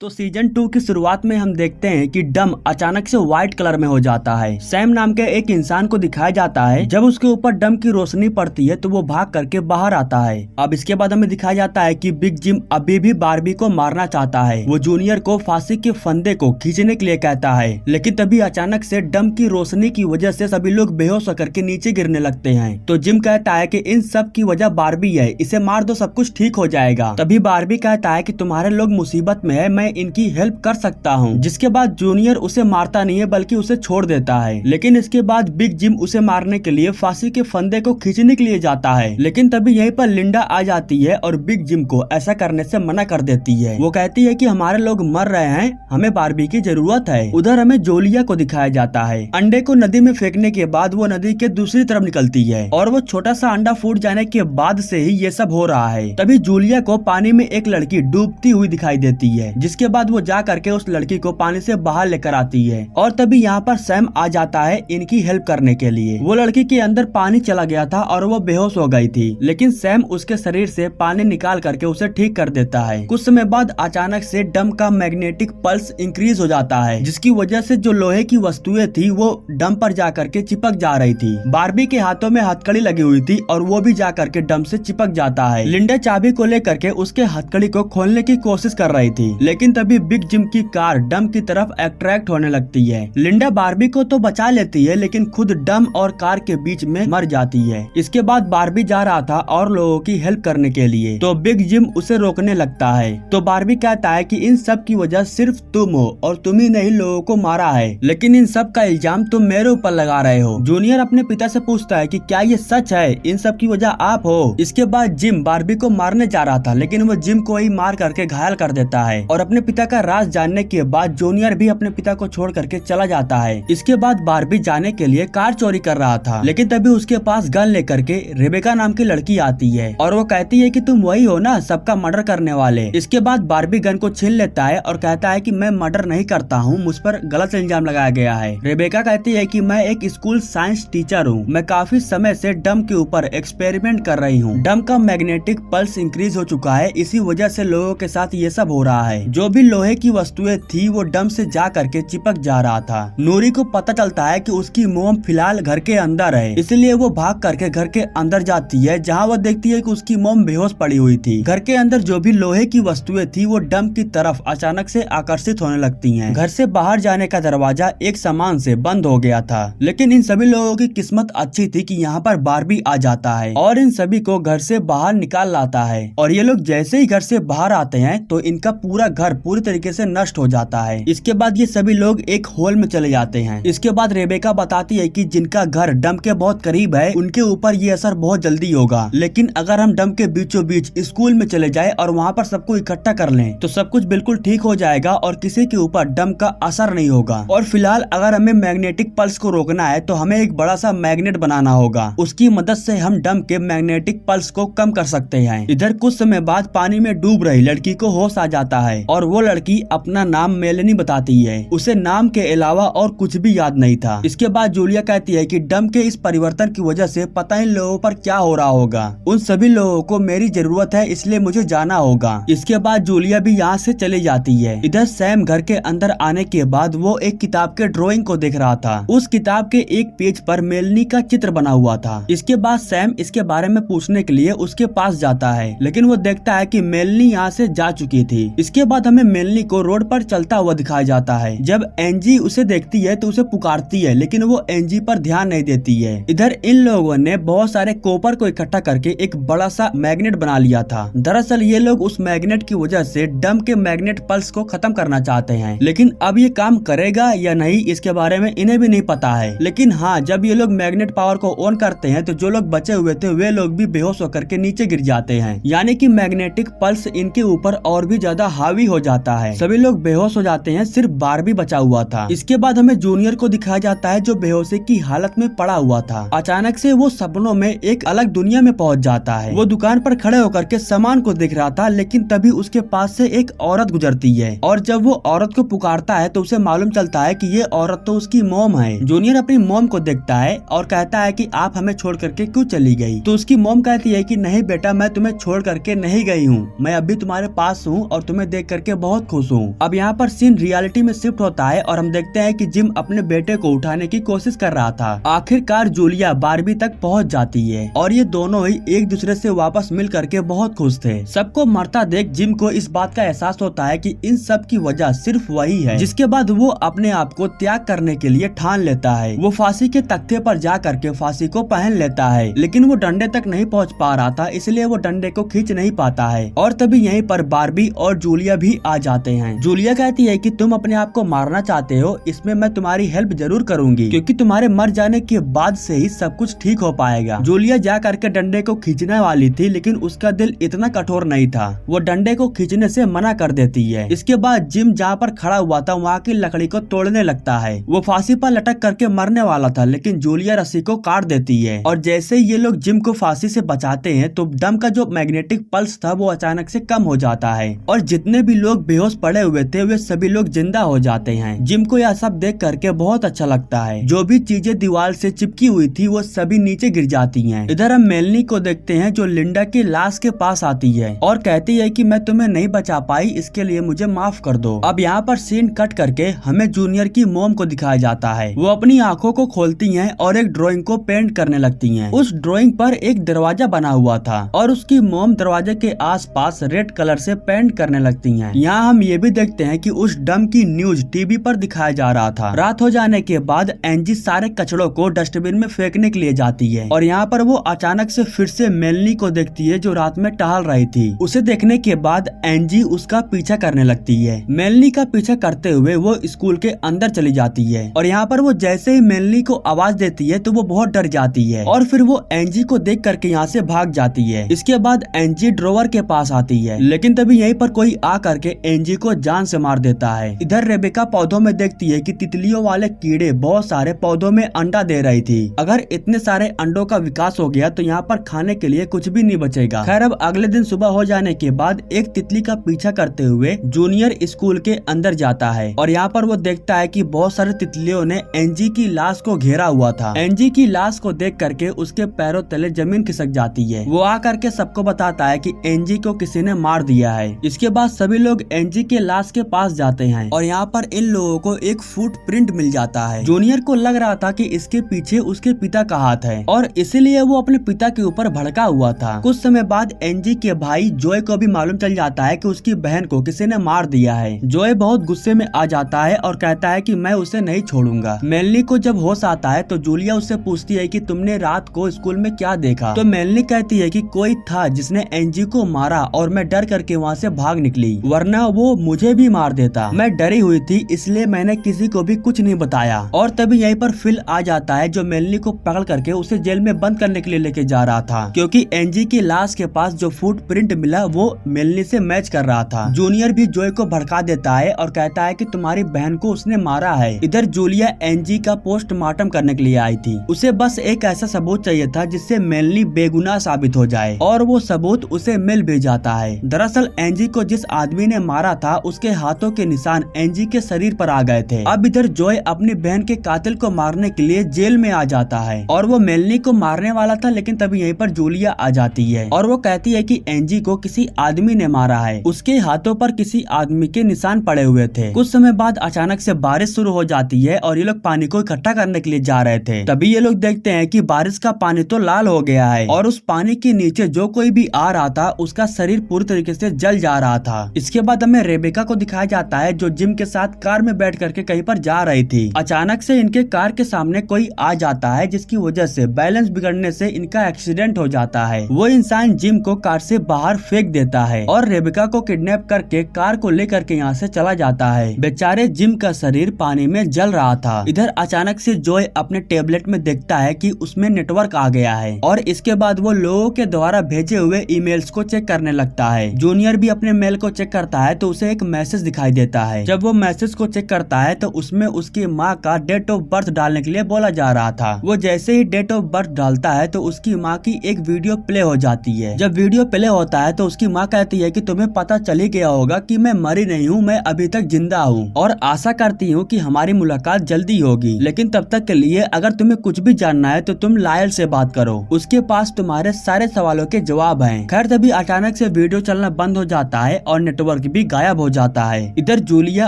तो सीजन 2 की शुरुआत में हम देखते हैं कि डम अचानक से व्हाइट कलर में हो जाता है। सैम नाम के एक इंसान को दिखाया जाता है। जब उसके ऊपर डम की रोशनी पड़ती है तो वो भाग करके बाहर आता है। अब इसके बाद हमें दिखाया जाता है कि बिग जिम अभी भी बारबी को मारना चाहता है। वो जूनियर को फांसी के फंदे को खींचने के लिए कहता है, लेकिन तभी अचानक से डम की रोशनी की वजह से सभी लोग बेहोश होकर के नीचे गिरने लगते हैं। तो जिम कहता है कि इन सब की वजह बारबी है, इसे मार दो, सब कुछ ठीक हो जाएगा। तभी बारबी कहता है कि तुम्हारे लोग मुसीबत में है, मैं इनकी हेल्प कर सकता हूँ। जिसके बाद जूनियर उसे मारता नहीं है बल्कि उसे छोड़ देता है। लेकिन इसके बाद बिग जिम उसे मारने के लिए फांसी के फंदे को खींचने के लिए जाता है। लेकिन तभी यहीं पर लिंडा आ जाती है और बिग जिम को ऐसा करने से मना कर देती है। वो कहती है कि हमारे लोग मर रहे हैं, हमें बारबी की जरूरत है। उधर हमें जोलिया को दिखाया जाता है। अंडे को नदी में फेंकने के बाद वो नदी के दूसरी तरफ निकलती है और वो छोटा सा अंडा फूट जाने के बाद से ही ये सब हो रहा है। तभी जूलिया को पानी में एक लड़की डूबती हुई दिखाई देती है। जिसके बाद वो जा करके उस लड़की को पानी से बाहर लेकर आती है और तभी यहाँ पर सैम आ जाता है इनकी हेल्प करने के लिए। वो लड़की के अंदर पानी चला गया था और वो बेहोश हो गई थी, लेकिन सैम उसके शरीर से पानी निकाल करके उसे ठीक कर देता है। कुछ समय बाद अचानक से डम का मैग्नेटिक पल्स इंक्रीज हो जाता है, जिसकी वजह से जो लोहे की वस्तुएं थी वो डम पर जा करके चिपक जा रही थी। बारबी के हाथों में हथकड़ी लगी हुई थी और वो भी जा करके डम से चिपक जाता है। लिंडा चाबी को लेकर के उसके हथकड़ी को खोलने की कोशिश कर रही थी, लेकिन तभी बिग जिम की कार डम की तरफ अट्रैक्ट होने लगती है। लिंडा बारबी को तो बचा लेती है, लेकिन खुद डम और कार के बीच में मर जाती है। इसके बाद बारबी जा रहा था और लोगों की हेल्प करने के लिए, तो बिग जिम उसे रोकने लगता है। तो बारबी कहता है कि इन सब की वजह सिर्फ तुम हो और तुम ही नहीं लोगों को मारा है, लेकिन इन सब का इल्जाम तुम मेरे ऊपर लगा रहे हो। जूनियर अपने पिता से पूछता है कि क्या ये सच है, इन सब की वजह आप हो। इसके बाद जिम बारबी को मारने जा रहा था, लेकिन वो जिम को ही मार करके घायल कर देता है और अपने पिता का राज जानने के बाद जूनियर भी अपने पिता को छोड़ करके चला जाता है। इसके बाद बारबी जाने के लिए कार चोरी कर रहा था, लेकिन तभी उसके पास गन लेकर के रेबेका नाम की लड़की आती है और वो कहती है कि तुम वही हो ना सबका मर्डर करने वाले। इसके बाद बारबी गन को छीन लेता है और कहता है कि मैं मर्डर नहीं करता हूँ, मुझ पर गलत इल्जाम लगाया गया है। रेबेका कहती है कि मैं एक स्कूल साइंस टीचर हूँ, मैं काफी समय से डम के ऊपर एक्सपेरिमेंट कर रही हूँ। डम का मैग्नेटिक पल्स इंक्रीज हो चुका है, इसी वजह से लोगों के साथ ये सब हो रहा है। जो भी लोहे की वस्तुएं थी वो डम से जा करके चिपक जा रहा था। नूरी को पता चलता है कि उसकी मोम फिलहाल घर के अंदर है, इसलिए वो भाग करके घर के अंदर जाती है, जहाँ वो देखती है कि उसकी मोम बेहोश पड़ी हुई थी। घर के अंदर जो भी लोहे की वस्तुएं थी वो डम की तरफ अचानक से आकर्षित होने लगती हैं। घर से बाहर जाने का दरवाजा एक सामान से बंद हो गया था, लेकिन इन सभी लोगों की किस्मत अच्छी थी कि यहाँ पर बारबी आ जाता है और इन सभी को घर से बाहर निकाल लाता है। और ये लोग जैसे ही घर से बाहर आते हैं तो इनका पूरा घर पूरी तरीके से नष्ट हो जाता है। इसके बाद ये सभी लोग एक होल में चले जाते हैं। इसके बाद रेबेका बताती है कि जिनका घर डम के बहुत करीब है उनके ऊपर ये असर बहुत जल्दी होगा, लेकिन अगर हम डम के बीचों बीच स्कूल में चले जाए और वहाँ पर सबको इकट्ठा कर लें तो सब कुछ बिल्कुल ठीक हो जाएगा और किसी के ऊपर डम का असर नहीं होगा। और फिलहाल अगर हमें मैग्नेटिक पल्स को रोकना है तो हमें एक बड़ा सा मैग्नेट बनाना होगा, उसकी मदद से हम डम के मैग्नेटिक पल्स को कम कर सकते हैं। इधर कुछ समय बाद पानी में डूब रही लड़की को होश आ जाता है और वो लड़की अपना नाम मेलेनी बताती है। उसे नाम के अलावा और कुछ भी याद नहीं था। इसके बाद जूलिया कहती है कि डम के इस परिवर्तन की वजह से पता इन लोगों पर क्या हो रहा होगा, उन सभी लोगों को मेरी जरूरत है, इसलिए मुझे जाना होगा। इसके बाद जूलिया भी यहाँ से चली जाती है। इधर सैम घर के अंदर आने के बाद वो एक किताब के ड्राइंग को देख रहा था। उस किताब के एक पेज पर मेलनी का चित्र बना हुआ था। इसके बाद सैम इसके बारे में पूछने के लिए उसके पास जाता है, लेकिन वो देखता है कि मेलनी यहाँ से जा चुकी थी। इसके बाद हमें मेलनी को रोड पर चलता हुआ दिखाया जाता है। जब एंजी उसे देखती है तो उसे पुकारती है, लेकिन वो एंजी पर ध्यान नहीं देती है। इधर इन लोगों ने बहुत सारे कॉपर को इकट्ठा करके एक बड़ा सा मैग्नेट बना लिया था। दरअसल ये लोग उस मैग्नेट की वजह से डम के मैग्नेट पल्स को खत्म करना चाहते हैं, लेकिन अब ये काम करेगा या नहीं इसके बारे में इन्हें भी नहीं पता है। लेकिन हाँ, जब ये लोग मैग्नेट पावर को ऑन करते हैं तो जो लोग बचे हुए थे वे लोग भी बेहोश होकर के नीचे गिर जाते हैं, यानी कि मैग्नेटिक पल्स इनके ऊपर और भी ज्यादा हावी हो जाता है। सभी लोग बेहोश हो जाते हैं, सिर्फ बारबी बचा हुआ था। इसके बाद हमें जूनियर को दिखाया जाता है जो बेहोशी की हालत में पड़ा हुआ था। अचानक से वो सपनों में एक अलग दुनिया में पहुंच जाता है। वो दुकान पर खड़े होकर के सामान को देख रहा था, लेकिन तभी उसके पास से एक औरत गुजरती है और जब वो औरत को पुकारता है तो उसे मालूम चलता है कि ये औरत तो उसकी मॉम है। जूनियर अपनी मॉम को देखता है और कहता है कि आप हमें छोड़ करके क्यों चली गई? तो उसकी मॉम कहती है कि नहीं बेटा, मैं तुम्हें छोड़ करके नहीं गई हूँ, मैं अभी तुम्हारे पास हूँ और तुम्हें देख करके के बहुत खुश हूँ। अब यहाँ पर सीन रियलिटी में शिफ्ट होता है और हम देखते हैं कि जिम अपने बेटे को उठाने की कोशिश कर रहा था। आखिरकार जूलिया बारबी तक पहुँच जाती है और ये दोनों ही एक दूसरे से वापस मिल करके बहुत खुश थे। सबको मरता देख जिम को इस बात का एहसास होता है कि इन सब की वजह सिर्फ वही है, जिसके बाद वो अपने आप को त्याग करने के लिए ठान लेता है। वो फांसी के तख्ते पर जा करके फांसी को पहन लेता है, लेकिन वो डंडे तक नहीं पहुंच पा रहा था, इसलिए वो डंडे को खींच नहीं पाता है। और तभी यहीं पर बारबी और जूलिया भी आ जाते हैं। जूलिया कहती है कि तुम अपने आप को मारना चाहते हो, इसमें मैं तुम्हारी हेल्प जरूर करूंगी, क्योंकि तुम्हारे मर जाने के बाद से ही सब कुछ ठीक हो पाएगा। जूलिया जा करके डंडे को खींचने वाली थी, लेकिन उसका दिल इतना कठोर नहीं था, वो डंडे को खींचने से मना कर देती है। इसके बाद जिम जहाँ पर खड़ा हुआ था वहाँ की लकड़ी को तोड़ने लगता है। वो फांसी पर लटक करके मरने वाला था, लेकिन जूलिया रस्सी को काट देती है और जैसे ये लोग जिम को फांसी से बचाते हैं तो डम का जो मैग्नेटिक पल्स था वो अचानक से कम हो जाता है और जितने भी लोग बेहोश पड़े हुए थे वे सभी लोग जिंदा हो जाते हैं। जिम को यह सब देख करके बहुत अच्छा लगता है। जो भी चीजें दीवार से चिपकी हुई थी वो सभी नीचे गिर जाती हैं। इधर हम मेलनी को देखते हैं जो लिंडा की लाश के पास आती है और कहती है कि मैं तुम्हें नहीं बचा पाई, इसके लिए मुझे माफ कर दो। अब यहाँ पर सीन कट करके हमें जूनियर की मोम को दिखाया जाता है। वो अपनी आंखों को खोलती हैं और एक ड्राइंग को पेंट करने लगती हैं। उस ड्राइंग पर एक दरवाजा बना हुआ था और उसकी मोम दरवाजे के आसपास रेड कलर से पेंट करने लगती हैं। यहाँ हम ये भी देखते हैं कि उस डम की न्यूज टीवी पर दिखाया जा रहा था। रात हो जाने के बाद एंजी सारे कचड़ों को डस्टबिन में फेंकने के लिए जाती है और यहाँ पर वो अचानक से फिर से मेलनी को देखती है जो रात में टहल रही थी। उसे देखने के बाद एंजी उसका पीछा करने लगती है। मेलनी का पीछा करते हुए वो स्कूल के अंदर चली जाती है और यहाँ पर वो जैसे ही मेलनी को आवाज देती है तो वो बहुत डर जाती है और फिर वो एंजी को देख करके यहाँ से भाग जाती है। इसके बाद एंजी ड्रोवर के पास आती है, लेकिन तभी यहीं पर कोई आ करके एंजी को जान से मार देता है। इधर रेबेका पौधों में देखती है कि तितलियों वाले कीड़े बहुत सारे पौधों में अंडा दे रही थी। अगर इतने सारे अंडों का विकास हो गया तो यहाँ पर खाने के लिए कुछ भी नहीं बचेगा। खैर अब अगले दिन सुबह हो जाने के बाद एक तितली का पीछा करते हुए जूनियर स्कूल के अंदर जाता है और यहाँ पर वो देखता है कि बहुत सारे तितलियों ने एंजी की लाश को घेरा हुआ था। एंजी की लाश को देख करके उसके पैरों तले जमीन खिसक जाती है। वो आ करके सबको बताता है कि एंजी को किसी ने मार दिया है। इसके बाद सभी लोग एंजी के लाश के पास जाते हैं और यहाँ पर इन लोगों को एक फुटप्रिंट मिल जाता है। जूनियर को लग रहा था कि इसके पीछे उसके पिता का हाथ है और इसीलिए वो अपने पिता के ऊपर भड़का हुआ था। कुछ समय बाद एंजी के भाई जोय को भी मालूम चल जाता है कि उसकी बहन को किसी ने मार दिया है। जोय बहुत गुस्से में आ जाता है और कहता है कि मैं उसे नहीं छोड़ूंगा। मेलनी को जब होश आता है तो जूलिया उससे पूछती है कि तुमने रात को स्कूल में क्या देखा। तो मेलनी कहती है कि कोई था जिसने एंजी को मारा और मैं डर करके वहाँ से भाग निकली, वरना वो मुझे भी मार देता। मैं डरी हुई थी इसलिए मैंने किसी को भी कुछ नहीं बताया। और तभी यहीं पर फिल आ जाता है जो मेलनी को पकड़ करके उसे जेल में बंद करने के लिए लेके जा रहा था, क्योंकि एंजी की लाश के पास जो फुटप्रिंट मिला वो मेलनी से मैच कर रहा था। जूनियर भी जोय को भड़का देता है और कहता है कि तुम्हारी बहन को उसने मारा है। इधर जूलिया एंजी का पोस्टमार्टम करने के लिए आई थी। उसे बस एक ऐसा सबूत चाहिए था जिससे मेलनी बेगुनाह साबित हो जाए और वो सबूत उसे मिल भी जाता है। दरअसल एंजी को जिस आदमी ने मारा था उसके हाथों के निशान एंजी के शरीर पर आ गए थे। अब इधर जोय अपनी बहन के कातिल को मारने के लिए जेल में आ जाता है और वो मेलनी को मारने वाला था, लेकिन तभी यहीं पर जूलिया आ जाती है और वो कहती है कि एंजी को किसी आदमी ने मारा है। उसके हाथों पर किसी आदमी के निशान पड़े हुए थे। कुछ समय बाद अचानक से बारिश शुरू हो जाती है और ये लोग पानी को इकट्ठा करने के लिए जा रहे थे। तभी ये लोग देखते हैं कि बारिश का पानी तो लाल हो गया है और उस पानी के नीचे जो कोई भी आ रहा था उसका शरीर पूरी तरीके से जल जा रहा था। इसके बाद हमें रेबेका को दिखाया जाता है जो जिम के साथ कार में बैठ करके कहीं पर जा रही थी। अचानक से इनके कार के सामने कोई आ जाता है जिसकी वजह से बैलेंस बिगड़ने से इनका एक्सीडेंट हो जाता है। वो इंसान जिम को कार से बाहर फेंक देता है और रेबेका को किडनैप करके कार को लेकर के यहाँ से चला जाता है। बेचारे जिम का शरीर पानी में जल रहा था। इधर अचानक से जोय अपने टेबलेट में देखता है कि उसमें नेटवर्क आ गया है और इसके बाद वो लोगों के द्वारा भेजे हुए ईमेल्स को चेक करने लगता है। जूनियर भी अपने मेल को चेक करता है तो उसे एक मैसेज दिखाई देता है। जब वो मैसेज को चेक करता है तो उसमें उसकी माँ का डेट ऑफ बर्थ डालने के लिए बोला जा रहा था। वो जैसे ही डेट ऑफ बर्थ डालता है तो उसकी माँ की एक वीडियो प्ले हो जाती है। जब वीडियो प्ले होता है तो उसकी माँ कहती है कि तुम्हें पता चल ही गया होगा कि मैं मरी नहीं हूँ, मैं अभी तक जिंदा हूँ और आशा करती हूँ कि हमारी मुलाकात जल्दी होगी, लेकिन तब तक के लिए अगर तुम्हें कुछ भी जानना है तो तुम लायल से बात करो, उसके पास तुम्हारे सारे सवालों के जवाब हैं। खैर तभी अचानक से वीडियो चलना बंद हो जाता है और नेटवर्क नेटवर्क भी गायब हो जाता है। इधर जूलिया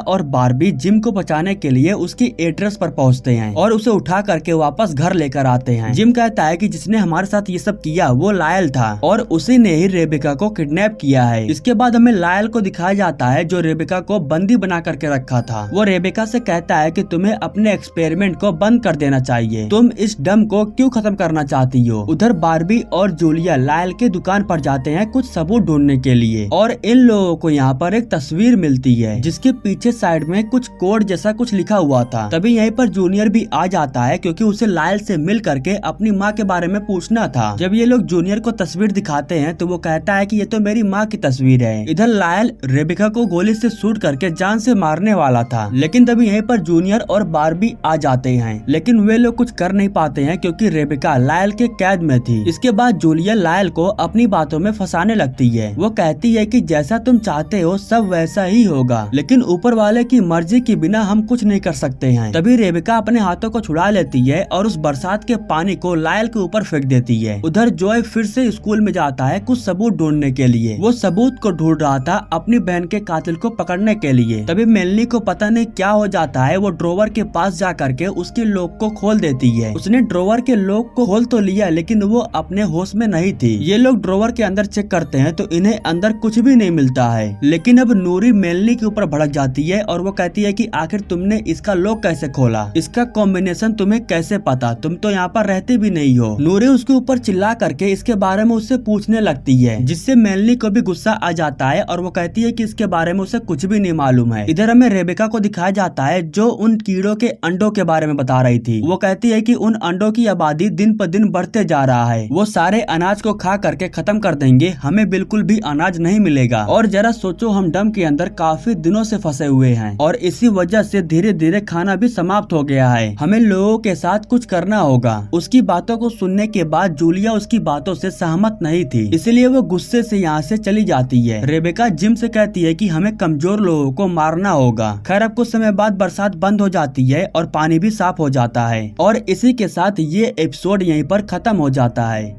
और बार्बी जिम को बचाने के लिए उसकी एड्रेस पर पहुंचते हैं और उसे उठा करके वापस घर लेकर आते हैं। जिम कहता है कि जिसने हमारे साथ ये सब किया वो लायल था और उसी ने ही रेबेका को किडनैप किया है। इसके बाद हमें लायल को दिखाया जाता है जो रेबेका को बंदी बना करके रखा था। वो रेबेका से कहता है कि तुम्हें अपने एक्सपेरिमेंट को बंद कर देना चाहिए, तुम इस डम को क्यों खत्म करना चाहती हो। उधर बार्बी और जूलिया लायल के दुकान पर जाते हैं कुछ सबूत ढूंढने के लिए और इन लोगों को यहाँ पर एक तस्वीर मिलती है जिसके पीछे साइड में कुछ कोड जैसा कुछ लिखा हुआ था। तभी यहीं पर जूनियर भी आ जाता है क्योंकि उसे लायल से मिल करके अपनी माँ के बारे में पूछना था। जब ये लोग जूनियर को तस्वीर दिखाते हैं तो वो कहता है कि ये तो मेरी माँ की तस्वीर है। इधर लायल रेबेका को गोली से शूट करके जान से मारने वाला था, लेकिन तभी यहीं पर जूनियर और बार्बी आ जाते हैं, लेकिन वे लोग कुछ कर नहीं पाते हैं क्योंकि रेबेका लायल के कैद में थी। इसके बाद जूलिया लायल को अपनी बातों में फंसाने लगती है। वो कहती है कि जैसा तुम चाहते हो सब वैसा ही होगा, लेकिन ऊपर वाले की मर्जी के बिना हम कुछ नहीं कर सकते हैं। तभी रेबेका अपने हाथों को छुड़ा लेती है और उस बरसात के पानी को लायल के ऊपर फेंक देती है। उधर जॉय फिर से स्कूल में जाता है कुछ सबूत ढूंढने के लिए। वो सबूत को ढूंढ रहा था अपनी बहन के कातिल को पकड़ने के लिए। तभी मेलनी को पता नहीं क्या हो जाता है, वो ड्रॉवर के पास जा करके उसके लॉक को खोल देती है। उसने ड्रॉवर के लॉक को खोल तो लिया लेकिन वो अपने होश में नहीं थी। ये लोग ड्रॉवर के अंदर चेक करते हैं तो इन्हें अंदर कुछ भी नहीं मिलता है। लेकिन अब नूरी मेलनी के ऊपर भड़क जाती है और वो कहती है कि आखिर तुमने इसका लॉक कैसे खोला, इसका कॉम्बिनेशन तुम्हें कैसे पता, तुम तो यहाँ पर रहते भी नहीं हो। नूरी उसके ऊपर चिल्ला करके इसके बारे में उससे पूछने लगती है, जिससे मेलनी को भी गुस्सा आ जाता है और वो कहती है कि इसके बारे में उसे कुछ भी नहीं मालूम है। इधर हमें रेबेका को दिखाया जाता है जो उन कीड़ों के अंडों के बारे में बता रही थी। वो कहती है कि उन अंडों की आबादी दिन पर दिन बढ़ते जा रहा है, वो सारे अनाज को खा करके खत्म कर देंगे, हमें बिल्कुल भी अनाज नहीं मिलेगा। और जरा सोचो हम डम के अंदर काफी दिनों से फंसे हुए हैं और इसी वजह से धीरे धीरे खाना भी समाप्त हो गया है, हमें लोगों के साथ कुछ करना होगा। उसकी बातों को सुनने के बाद जूलिया उसकी बातों से सहमत नहीं थी, इसलिए वो गुस्से से यहाँ से चली जाती है। रेबेका जिम से कहती है कि हमें कमजोर लोगों को मारना होगा। खैर अब कुछ समय बाद बरसात बंद हो जाती है और पानी भी साफ हो जाता है और इसी के साथ ये एपिसोड यहीं पर खत्म हो जाता है।